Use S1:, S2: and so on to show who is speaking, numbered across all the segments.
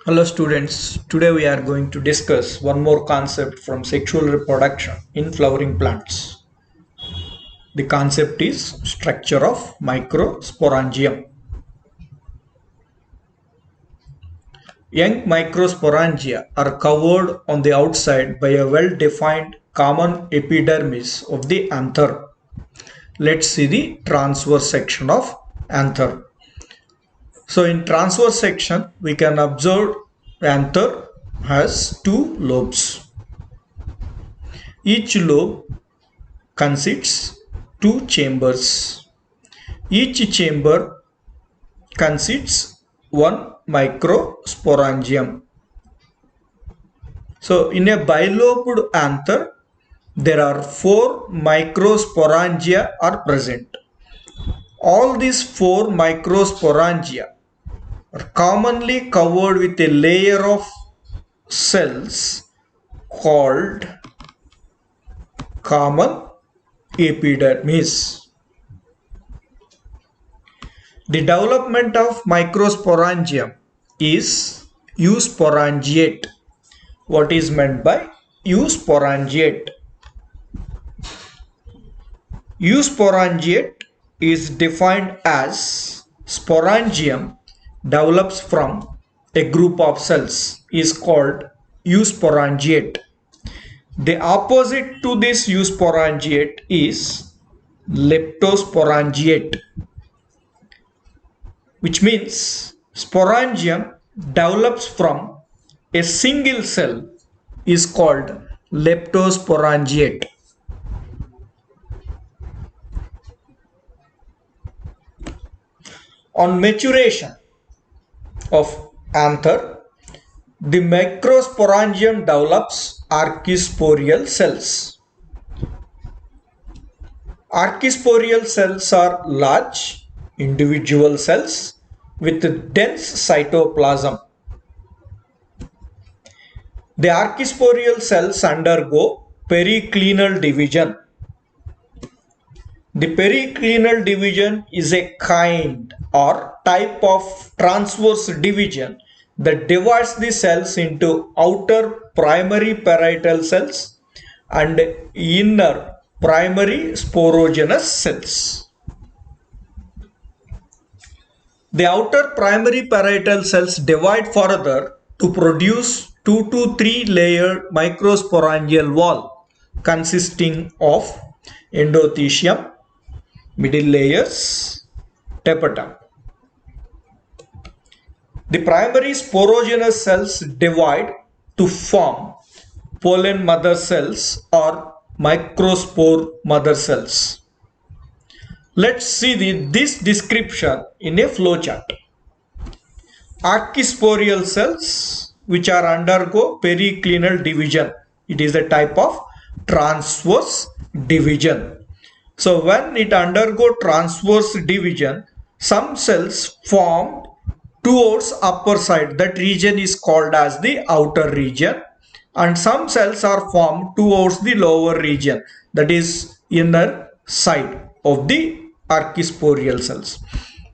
S1: Hello students, today we are going to discuss one more concept from sexual reproduction in flowering plants. The concept is structure of microsporangium. Young microsporangia are covered on the outside by a well-defined common epidermis of the anther. Let's see the transverse section of anther. So in transverse section, we can observe anther has two lobes. Each lobe consists two chambers. Each chamber consists one microsporangium. So in a bilobed anther, there are four microsporangia are present. All these four microsporangia are commonly covered with a layer of cells called common epidermis. The development of microsporangium is eusporangiate. What is meant by eusporangiate? Eusporangiate is defined as sporangium develops from a group of cells is called eusporangiate. The opposite to this eusporangiate is leptosporangiate, which means sporangium develops from a single cell is called leptosporangiate. On maturation of anther, the microsporangium develops archisporial cells. Archisporial cells are large individual cells with dense cytoplasm. The archisporial cells undergo periclinal division. The periclinal division is a kind or type of transverse division that divides the cells into outer primary parietal cells and inner primary sporogenous cells. The outer primary parietal cells divide further to produce 2 to 3 layered microsporangial wall consisting of endothecium, middle layers, tapetum. The primary sporogenous cells divide to form pollen mother cells or microspore mother cells. Let's see this description in a flowchart. Archisporial cells which are undergo periclinal division. It is a type of transverse division. So when it undergo transverse division, some cells formed towards upper side. That region is called as the outer region, and some cells are formed towards the lower region, that is inner side of the archisporial cells.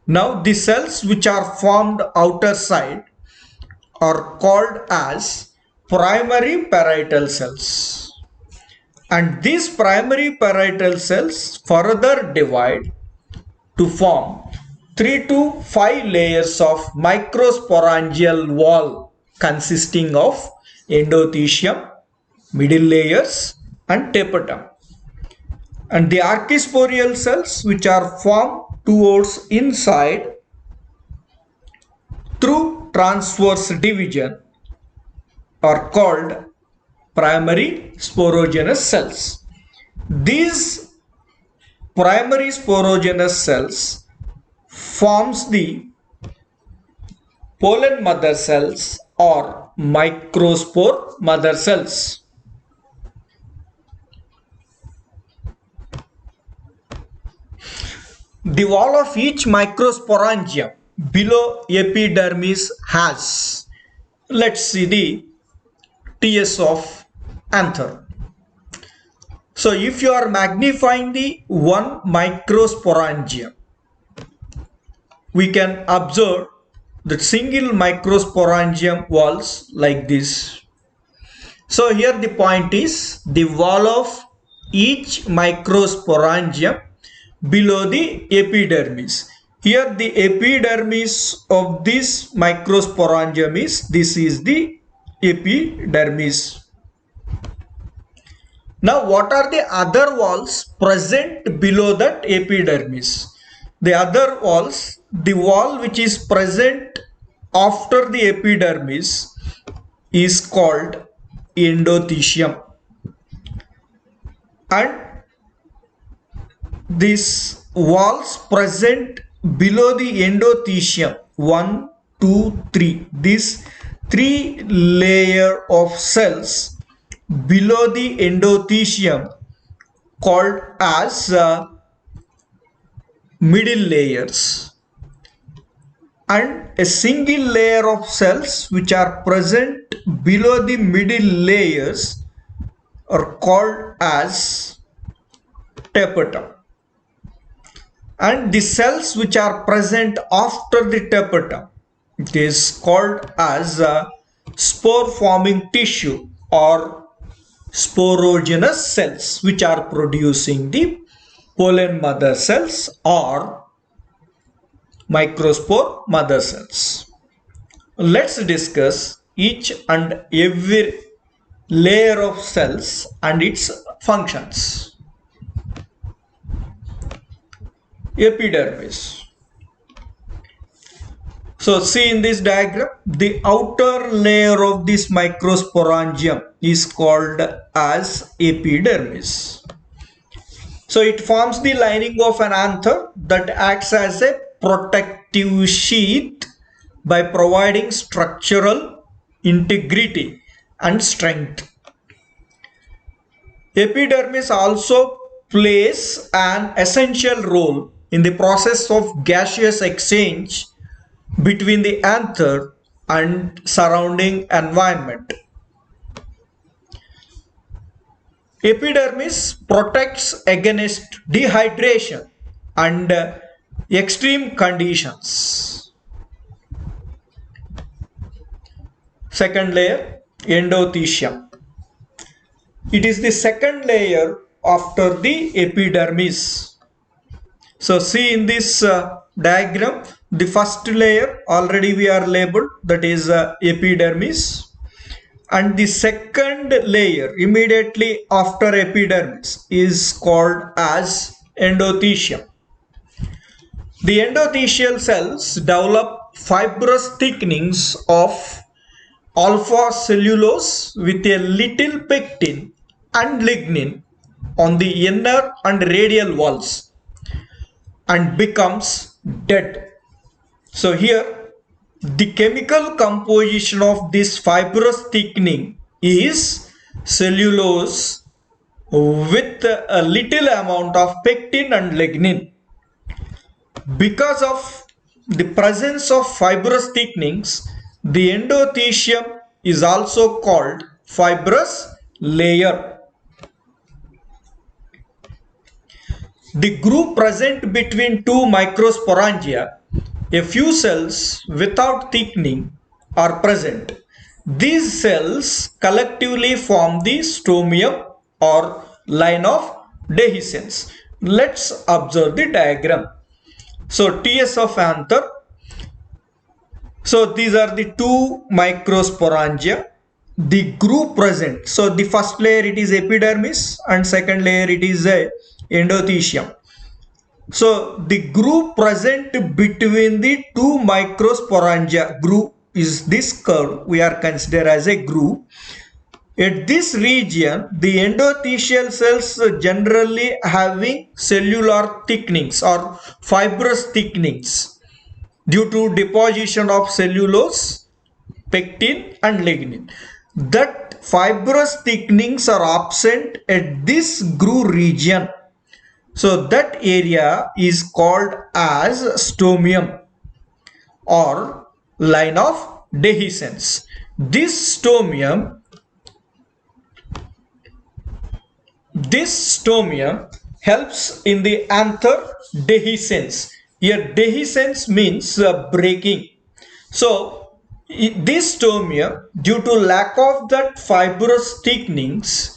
S1: Now the cells which are formed outer side are called as primary parietal cells, and these primary parietal cells further divide to form 3 to 5 layers of microsporangial wall consisting of endothecium, middle layers and tapetum. And the archisporial cells which are formed towards inside through transverse division are called primary sporogenous cells. These primary sporogenous cells forms the pollen mother cells or microspore mother cells. The wall of each microsporangium below epidermis has, let's see the TS of anther. So if you are magnifying the one microsporangium, we can observe the single microsporangium walls like this. So here the point is the wall of each microsporangium below the epidermis. Here the epidermis of this microsporangium is, this is the epidermis. Now what are the other walls present below that epidermis? The other walls, the wall which is present after the epidermis is called endothecium, and these walls present below the endothecium, 1, 2, 3, this 3 layer of cells below the endothecium called as middle layers, and a single layer of cells which are present below the middle layers are called as tapetum, and the cells which are present after the tapetum, it is called as spore forming tissue or sporogenous cells, which are producing the pollen mother cells or microspore mother cells. Let's discuss each and every layer of cells and its functions. Epidermis. So see in this diagram, the outer layer of this microsporangium is called as epidermis. So it forms the lining of an anther that acts as a protective sheath by providing structural integrity and strength. Epidermis also plays an essential role in the process of gaseous exchange between the anther and surrounding environment. Epidermis protects against dehydration and extreme conditions. Second layer, endothecium. It is the second layer after the epidermis. So see in this diagram, the first layer already we are labeled, that is epidermis, and the second layer immediately after epidermis is called as endothecium. The endothelial cells develop fibrous thickenings of alpha cellulose with a little pectin and lignin on the inner and radial walls and becomes dead. So here the chemical composition of this fibrous thickening is cellulose with a little amount of pectin and lignin. Because of the presence of fibrous thickenings, the endothecium is also called fibrous layer. The groove present between two microsporangia, a few cells without thickening are present. These cells collectively form the stomium or line of dehiscence. Let's observe the diagram. So TS of anther. So these are the two microsporangia. The groove present. So the first layer it is epidermis and second layer it is a endothecium. So the groove present between the two microsporangia, groove is this curve we are considered as a groove. At this region, the endothelial cells generally having cellular thickenings or fibrous thickenings due to deposition of cellulose, pectin and lignin. That fibrous thickenings are absent at this groove region. So that area is called as stomium or line of dehiscence. This stomium helps in the anther dehiscence. Here dehiscence means breaking. So this stomium, due to lack of that fibrous thickenings,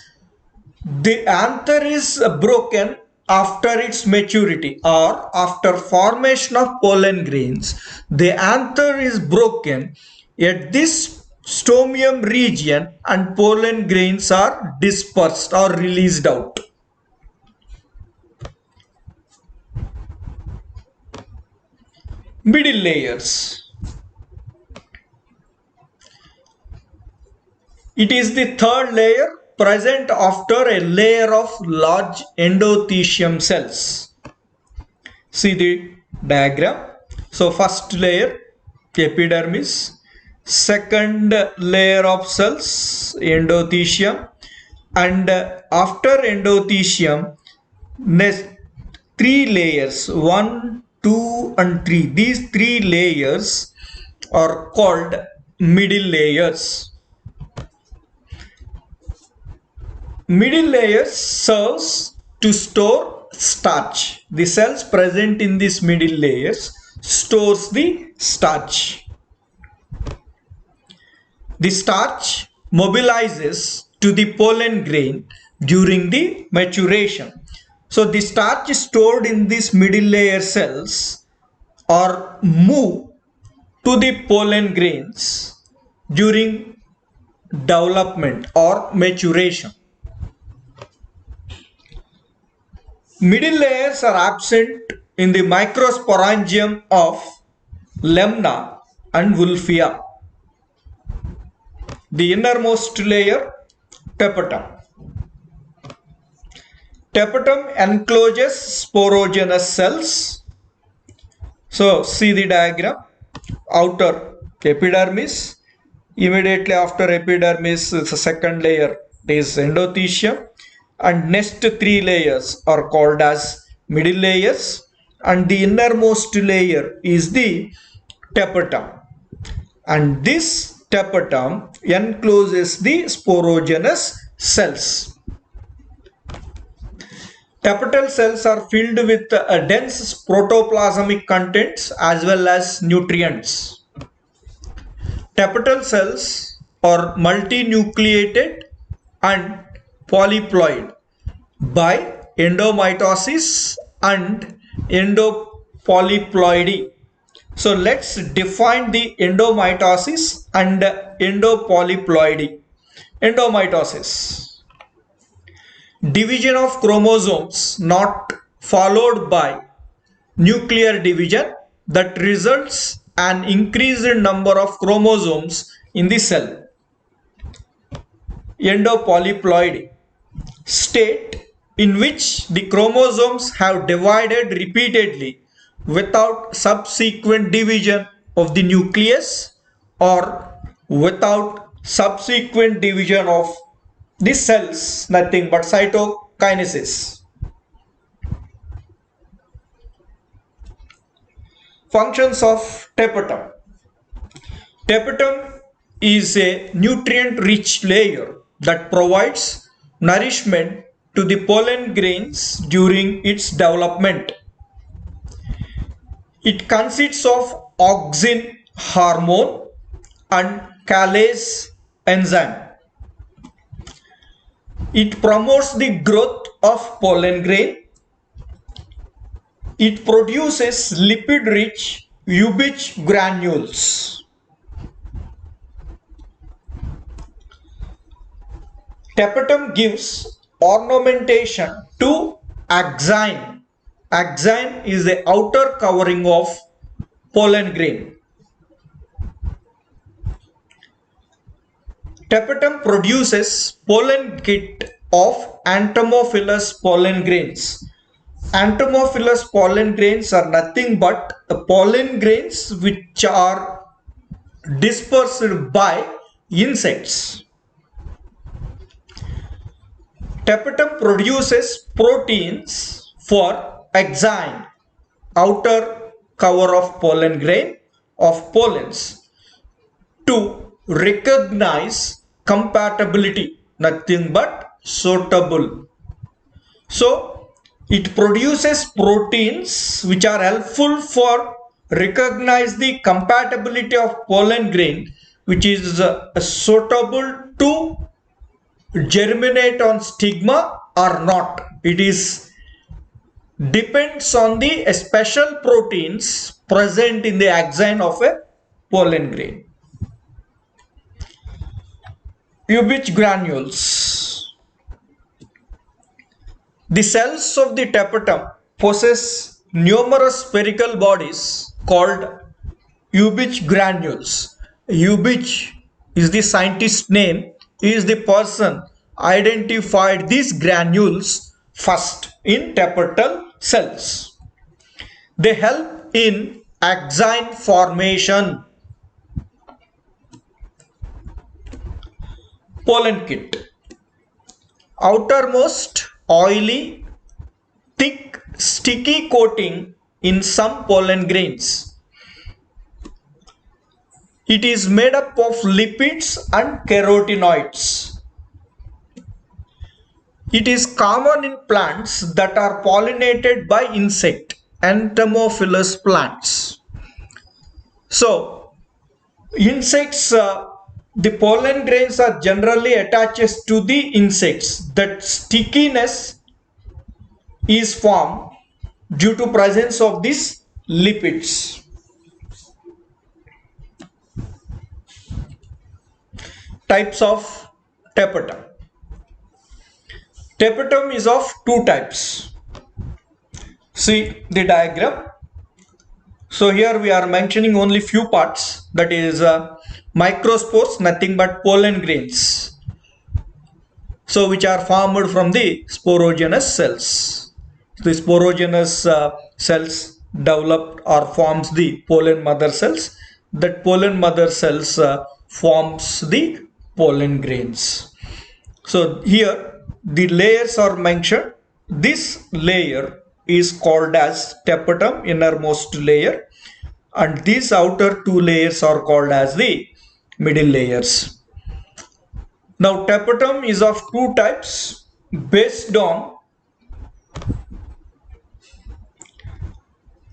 S1: the anther is broken after its maturity or after formation of pollen grains. The anther is broken at this stomium region and pollen grains are dispersed or released out. Middle layers. It is the third layer present after a layer of large endothelium cells. See the diagram. So first layer epidermis, second layer of cells endothelium, and after endothelium next three layers, 1, 2 and 3. These three layers are called middle layers. Middle layer serves to store starch. The cells present in these middle layers stores the starch. The starch mobilizes to the pollen grain during the maturation. So the starch stored in these middle layer cells are moved to the pollen grains during development or maturation. Middle layers are absent in the microsporangium of Lemna and Wolffia. The innermost layer, tapetum. Tapetum encloses sporogenous cells. So see the diagram. Outer epidermis. Immediately after epidermis, the second layer is endothelium, and next three layers are called as middle layers, and the innermost layer is the tapetum, and this tapetum encloses the sporogenous cells. Tapetal cells are filled with dense protoplasmic contents as well as nutrients. Tapetal cells are multinucleated and polyploid by endomitosis and endopolyploidy. So let's define the endomitosis and endopolyploidy. Endomitosis: division of chromosomes not followed by nuclear division that results an increased number of chromosomes in the cell. Endopolyploidy: state in which the chromosomes have divided repeatedly without subsequent division of the nucleus or without subsequent division of the cells, nothing but cytokinesis. Functions of tapetum. Tapetum is a nutrient-rich layer that provides nourishment to the pollen grains during its development. It consists of auxin hormone and callase enzyme. It promotes the growth of pollen grain. It produces lipid-rich Ubbage granules. Tapetum gives ornamentation to axine. Axine is the outer covering of pollen grain. Tapetum produces pollen kit of entomophilous pollen grains. Entomophilous pollen grains are nothing but the pollen grains which are dispersed by insects. Tapetum produces proteins for axine, outer cover of pollen grain of pollens, to recognize compatibility, nothing but suitable. So it produces proteins which are helpful for recognize the compatibility of pollen grain which is suitable to germinate on stigma or not. It is depends on the special proteins present in the axon of a pollen grain. Ubique granules. The cells of the tapetum possess numerous spherical bodies called Ubique granules. Ubique is the scientist name. He is the person identified these granules first in tapetal cells. They help in axon formation. Pollen kit. Outermost oily, thick, sticky coating in some pollen grains. It is made up of lipids and carotenoids. It is common in plants that are pollinated by insect, entomophilous plants. So, insects, the pollen grains are generally attached to the insects. That stickiness is formed due to presence of these lipids. Types of tapetum. Tapetum is of two types. See the diagram. So here we are mentioning only few parts, that is microspores, nothing but pollen grains. So which are formed from the sporogenous cells. The sporogenous cells developed or forms the pollen mother cells. That pollen mother cells forms the pollen grains. So here the layers are mentioned. This layer is called as tapetum, innermost layer, and these outer two layers are called as the middle layers. Now tapetum is of two types based on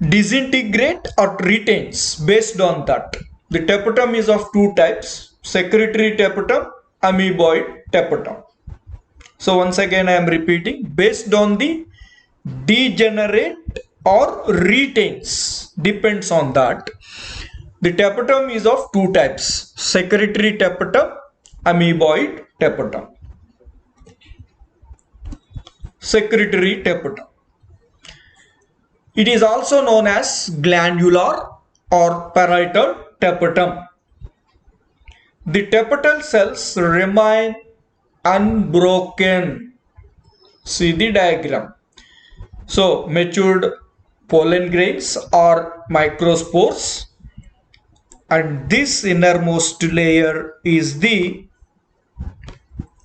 S1: disintegrate or retains. Based on that, the tapetum is of two types: secretory tapetum, amoeboid tapetum. So once again I am repeating, based on the degenerate or retains, depends on that. The tapetum is of two types: secretory tapetum, amoeboid tapetum. Secretory tapetum. It is also known as glandular or parietal tapetum. The tapetal cells remain unbroken. See the diagram. So matured pollen grains are microspores, and this innermost layer is the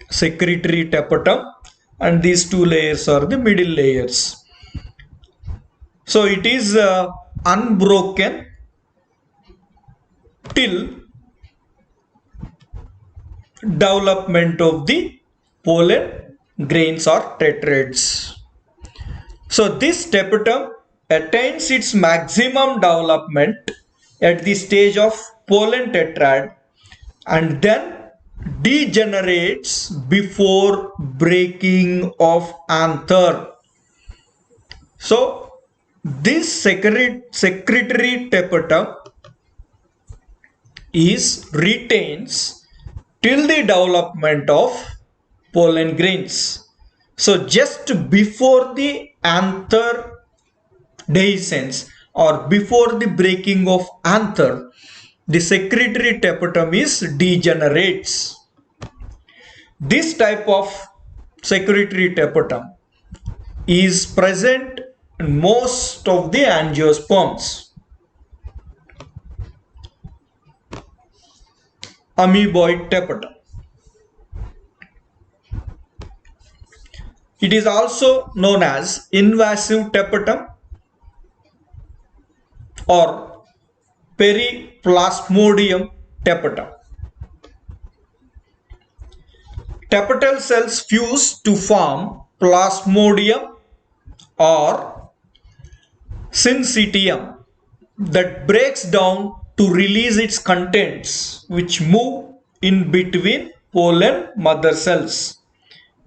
S1: secretory tapetum, and these two layers are the middle layers. So it is unbroken till development of the pollen grains or tetrads. So this tapetum attains its maximum development at the stage of pollen tetrad and then degenerates before breaking of anther. So this secretory tapetum is retains till the development of pollen grains. So just before the anther dehiscence or before the breaking of anther, the secretory tapetum is degenerates. This type of secretory tapetum is present in most of the angiosperms. Amoeboid tapetum. It is also known as invasive tapetum or Periplasmodium tapetum. Tapetal cells fuse to form plasmodium or syncytium. that breaks down to release its contents which move in between pollen mother cells.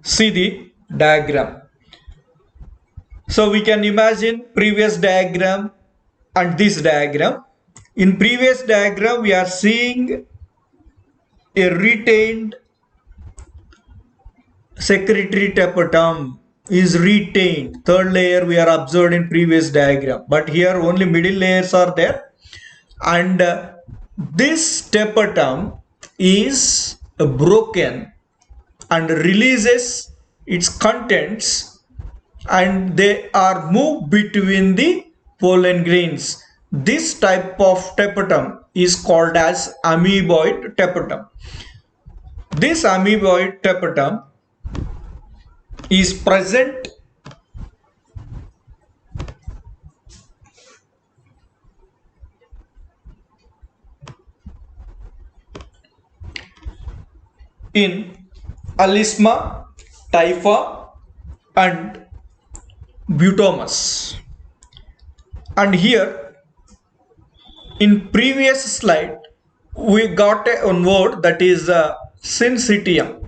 S1: See the diagram. So we can imagine previous diagram and this diagram. In previous diagram we are seeing a retained secretory tapetum is retained. Third layer we are observed in previous diagram, but here only middle layers are there, and this tapetum is broken and releases its contents, and they are moved between the pollen grains. This type of tapetum is called as amoeboid tapetum. This amoeboid tapetum is present in Alisma, Typha and Butomus. And here in previous slide we got one word, that is syncytium.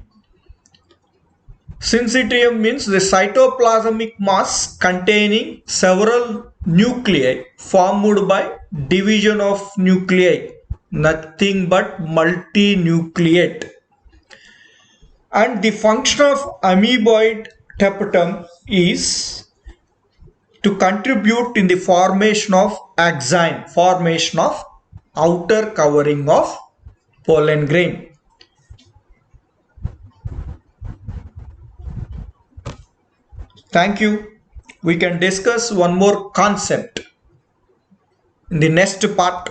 S1: Syncytium means the cytoplasmic mass containing several nuclei formed by division of nuclei, nothing but multinucleate. And the function of amoeboid tapetum is to contribute in the formation of axine, formation of outer covering of pollen grain. Thank you. We can discuss one more concept in the next part.